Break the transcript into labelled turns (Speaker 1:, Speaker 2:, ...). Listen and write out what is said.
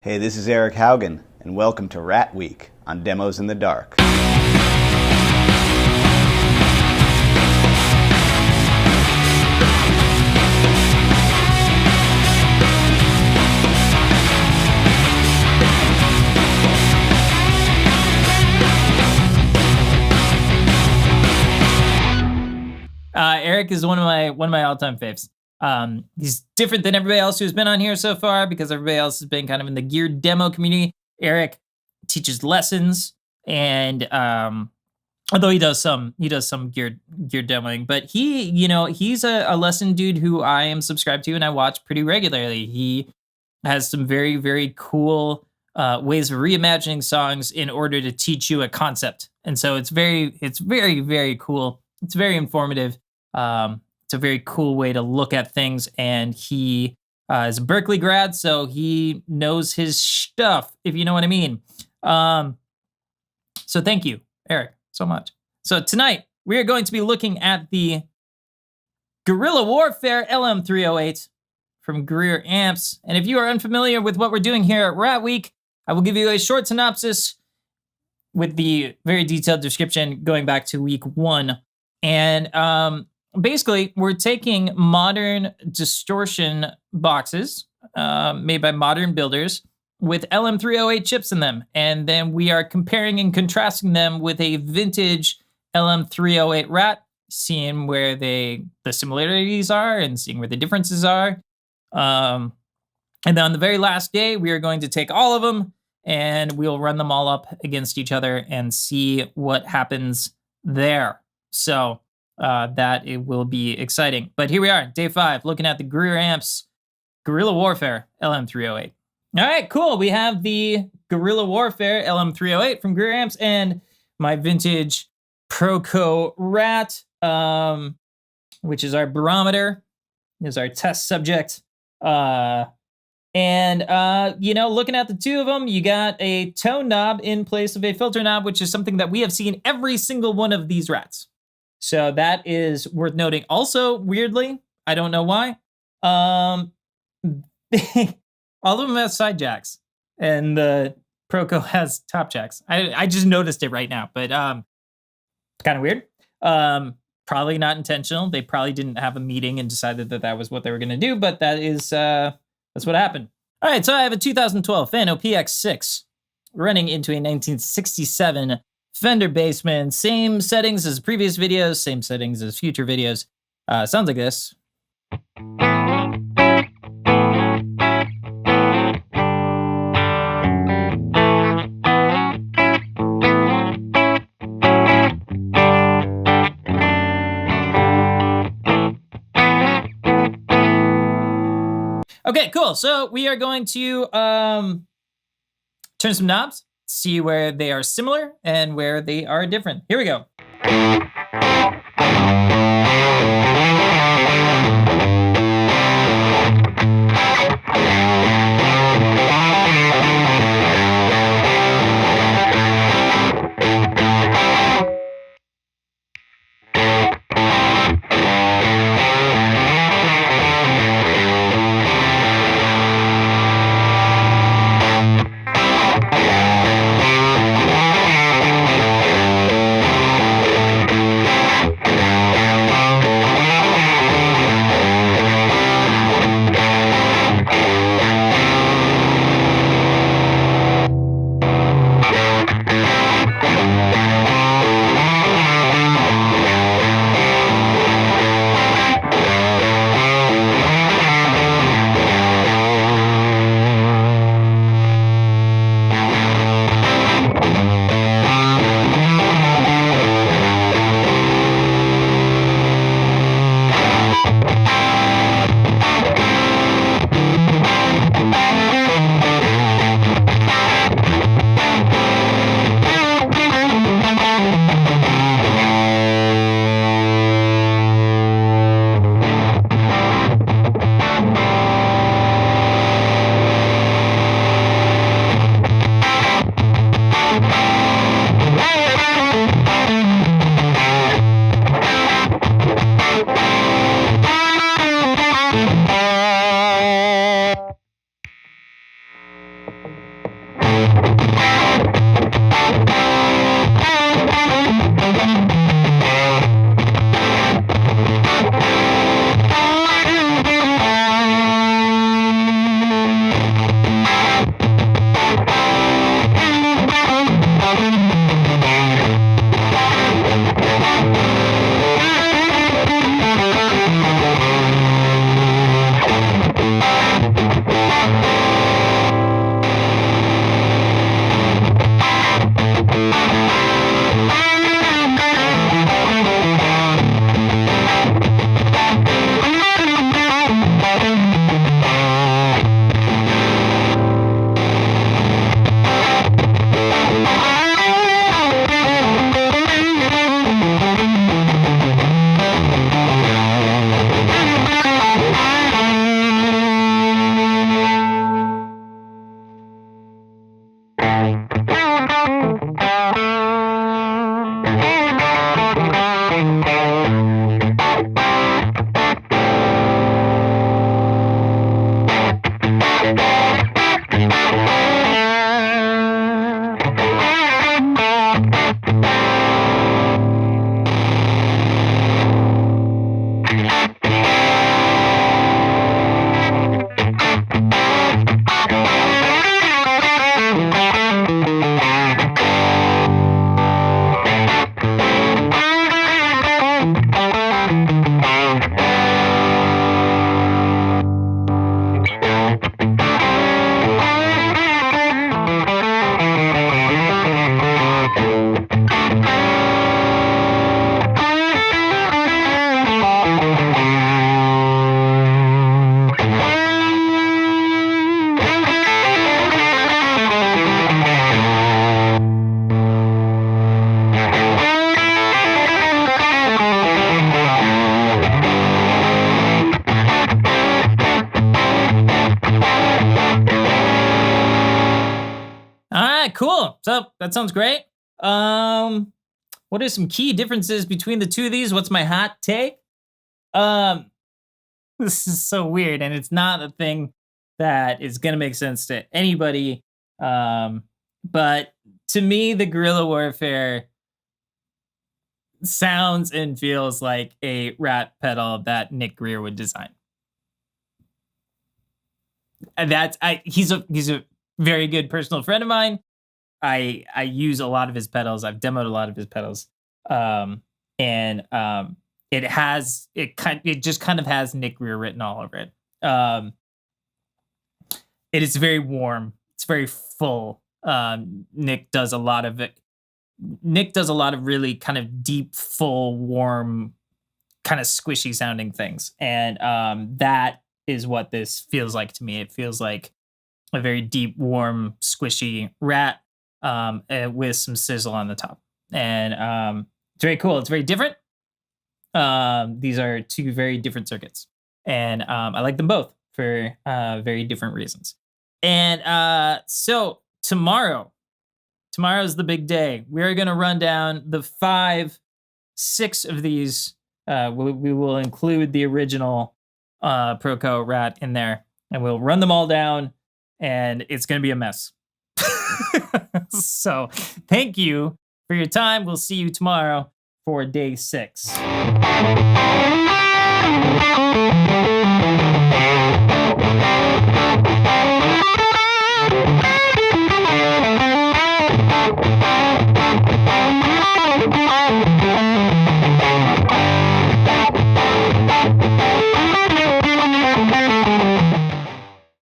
Speaker 1: Hey, this is Eric Haugen, and welcome to Rat Week on Demos in the Dark.
Speaker 2: Eric is one of my all-time faves. He's different than everybody else who's been on here so far because everybody else has been kind of in the gear demo community. Eric teaches lessons, and although he does some gear demoing, but he's a lesson dude who I am subscribed to and I watch pretty regularly. He has some very, very cool ways of reimagining songs in order to teach you a concept, and so it's very, very cool. It's very informative. It's a very cool way to look at things, and he is a Berkeley grad, so he knows his stuff, if you know what I mean. So thank you, Eric, so much. So tonight, we are going to be looking at the Guerrilla Warfare LM308 from Greer amps. And if you are unfamiliar with what we're doing here at Rat Week, I will give you a short synopsis with the very detailed description going back to week 1. And basically, we're taking modern distortion boxes made by modern builders with LM308 chips in them. And then we are comparing and contrasting them with a vintage LM308 Rat, seeing where the similarities are and seeing where the differences are. And then on the very last day, we are going to take all of them and we'll run them all up against each other and see what happens there. So that it will be exciting. But here we are, day 5, looking at the Greer amps, Guerrilla Warfare LM308. All right, cool. We have the Guerrilla Warfare LM308 from Greer amps and my vintage ProCo Rat, which is our barometer, is our test subject. Looking at the two of them, you got a tone knob in place of a filter knob, which is something that we have seen every single one of these Rats. So that is worth noting. Also, weirdly, I don't know why, all of them have side jacks, and the ProCo has top jacks. I just noticed it right now, but kind of weird. Probably not intentional. They probably didn't have a meeting and decided that was what they were going to do, but that's what happened. All right, so I have a 2012 Fano PX6 running into a 1967 Fender Bassman, same settings as previous videos, same settings as future videos. Sounds like this. Okay, cool. So we are going to turn some knobs, see where they are similar and where they are different. Here we go. Cool. So that sounds great. What are some key differences between the two of these? What's my hot take? This is so weird, and it's not a thing that is gonna make sense to anybody. But to me, the Guerrilla Warfare sounds and feels like a Rat pedal that Nick Greer would design. And he's a very good personal friend of mine. I use a lot of his pedals. I've demoed a lot of his pedals. It just kind of has Nick Greer written all over it. It is very warm. It's very full. Nick does a lot of really kind of deep, full, warm, kind of squishy sounding things. And that is what this feels like to me. It feels like a very deep, warm, squishy Rat with some sizzle on the top. And it's very cool. It's very different. These are two very different circuits. And I like them both for very different reasons. And so tomorrow's the big day. We're going to run down the 6 of these. We will include the original ProCo Rat in there, and we'll run them all down, and it's going to be a mess. So thank you for your time. We'll see you tomorrow for day 6.